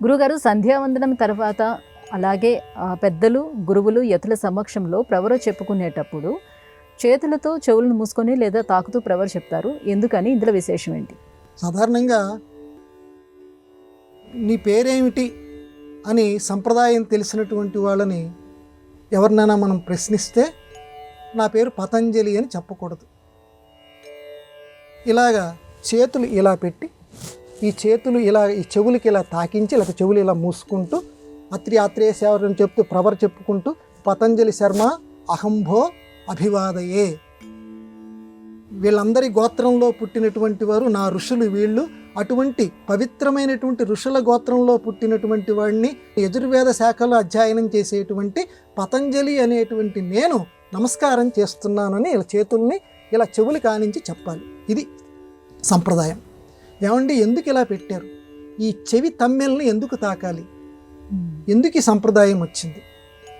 గురుగారు సంధ్యావందనం తర్వాత అలాగే పెద్దలు గురువులు యతుల సమక్షంలో ప్రవర చెప్పుకునేటప్పుడు చేతులతో చెవులను మూసుకొని లేదా తాకుతూ ప్రవర చెప్తారు. ఎందుకని? ఇందులో విశేషం ఏంటి? సాధారణంగా నీ పేరేమిటి అని సంప్రదాయం తెలిసినటువంటి వాళ్ళని ఎవరినైనా మనం ప్రశ్నిస్తే నా పేరు పతంజలి అని చెప్పకూడదు. ఇలాగా చేతులు ఇలా పెట్టి ఈ చేతులు ఇలా ఈ చెవులకి ఇలా తాకించి లేకపోతే చెవులు ఇలా మూసుకుంటూ అత్రి ఆత్రేయ సేవలను చెప్తూ ప్రవర్ చెప్పుకుంటూ పతంజలి శర్మ అహంభో అభివాదయే, వీళ్ళందరి గోత్రంలో పుట్టినటువంటి వారు నా ఋషులు వీళ్ళు, అటువంటి పవిత్రమైనటువంటి ఋషుల గోత్రంలో పుట్టినటువంటి వాడిని యజుర్వేద శాఖలో అధ్యయనం చేసేటువంటి పతంజలి అనేటువంటి నేను నమస్కారం చేస్తున్నానని ఇలా చేతుల్ని ఇలా చెవులు కానించి చెప్పాలి. ఇది సంప్రదాయం. ఏమండి, ఎందుకు ఇలా పెట్టారు? ఈ చెవి తమ్మెల్ని ఎందుకు తాకాలి? ఎందుకు ఈ సంప్రదాయం వచ్చింది?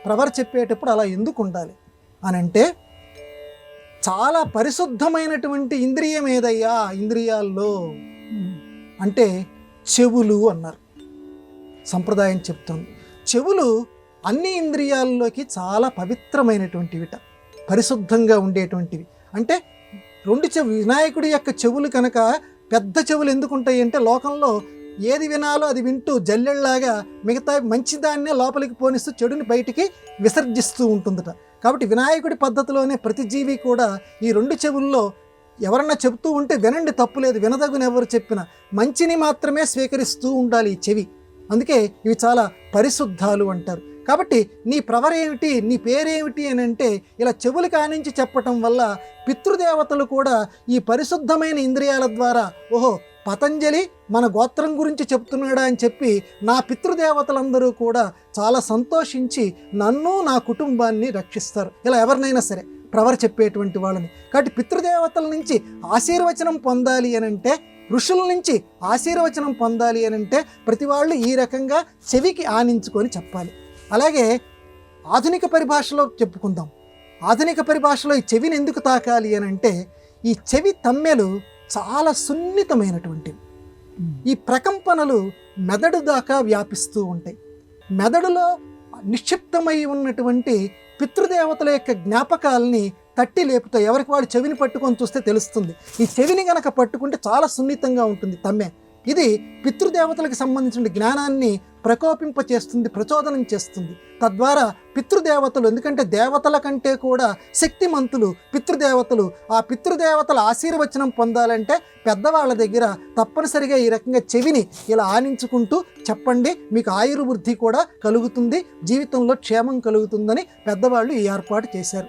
ప్రవర్ చెప్పేటప్పుడు అలా ఎందుకు ఉండాలి అని అంటే, చాలా పరిశుద్ధమైనటువంటి ఇంద్రియం ఏదయ్యా ఇంద్రియాల్లో అంటే చెవులు అన్నారు. సంప్రదాయం చెప్తుంది చెవులు అన్ని ఇంద్రియాల్లోకి చాలా పవిత్రమైనటువంటివిట, పరిశుద్ధంగా ఉండేటువంటివి. అంటే రెండు వినాయకుడి యొక్క చెవులు కనుక పెద్ద చెవులు ఎందుకు ఉంటాయి అంటే, లోకంలో ఏది వినాలో అది వింటూ జల్లెళ్ళలాగా మిగతా మంచిదాన్నే లోపలికి పోనిస్తూ చెడుని బయటికి విసర్జిస్తూ ఉంటుందట. కాబట్టి వినాయకుడి పద్ధతిలోనే ప్రతి జీవి కూడా ఈ రెండు చెవుల్లో ఎవరన్నా చెబుతూ ఉంటే వినండి, తప్పులేదు, వినదగుని ఎవరు చెప్పినా మంచిని మాత్రమే స్వీకరిస్తూ ఉండాలి ఈ చెవి. అందుకే ఇవి చాలా పరిశుద్ధాలు అంటారు. కాబట్టి నీ ప్రవర్ ఏమిటి, నీ పేరేమిటి అని అంటే ఇలా చెవులు కానించి చెప్పటం వల్ల పితృదేవతలు కూడా ఈ పరిశుద్ధమైన ఇంద్రియాల ద్వారా ఓహో పతంజలి మన గోత్రం గురించి చెప్తున్నాడా అని చెప్పి నా పితృదేవతలందరూ కూడా చాలా సంతోషించి నన్ను నా కుటుంబాన్ని రక్షిస్తారు. ఇలా ఎవరినైనా సరే ప్రవర్ చెప్పేటువంటి వాళ్ళని. కాబట్టి పితృదేవతల నుంచి ఆశీర్వచనం పొందాలి అని అంటే, ఋషుల నుంచి ఆశీర్వచనం పొందాలి అని అంటే ప్రతి వాళ్ళు ఈ రకంగా చెవికి ఆనించుకొని చెప్పాలి. అలాగే ఆధునిక పరిభాషలో చెప్పుకుందాం. ఆధునిక పరిభాషలో ఈ చెవిని ఎందుకు తాకాలి అని అంటే, ఈ చెవి తమ్మెలు చాలా సున్నితమైనటువంటివి. ఈ ప్రకంపనలు మెదడు దాకా వ్యాపిస్తూ ఉంటాయి. మెదడులో నిక్షిప్తమై ఉన్నటువంటి పితృదేవతల యొక్క జ్ఞాపకాలని తట్టి లేపుతాయి. ఎవరికి వాడు చెవిని పట్టుకొని చూస్తే తెలుస్తుంది. ఈ చెవిని గనక పట్టుకుంటే చాలా సున్నితంగా ఉంటుంది తమ్మె. ఇది పితృదేవతలకు సంబంధించిన జ్ఞానాన్ని ప్రకోపింపచేస్తుంది, ప్రచోదనం చేస్తుంది. తద్వారా పితృదేవతలు, ఎందుకంటే దేవతల కంటే కూడా శక్తిమంతులు పితృదేవతలు, ఆ పితృదేవతల ఆశీర్వచనం పొందాలంటే పెద్దవాళ్ళ దగ్గర తప్పనిసరిగా ఈ రకంగా చెవిని ఇలా ఆనించుకుంటూ చెప్పండి, మీకు ఆయుర్వృద్ధి కూడా కలుగుతుంది, జీవితంలో క్షేమం కలుగుతుందని పెద్దవాళ్ళు ఈ ఏర్పాటు చేశారు.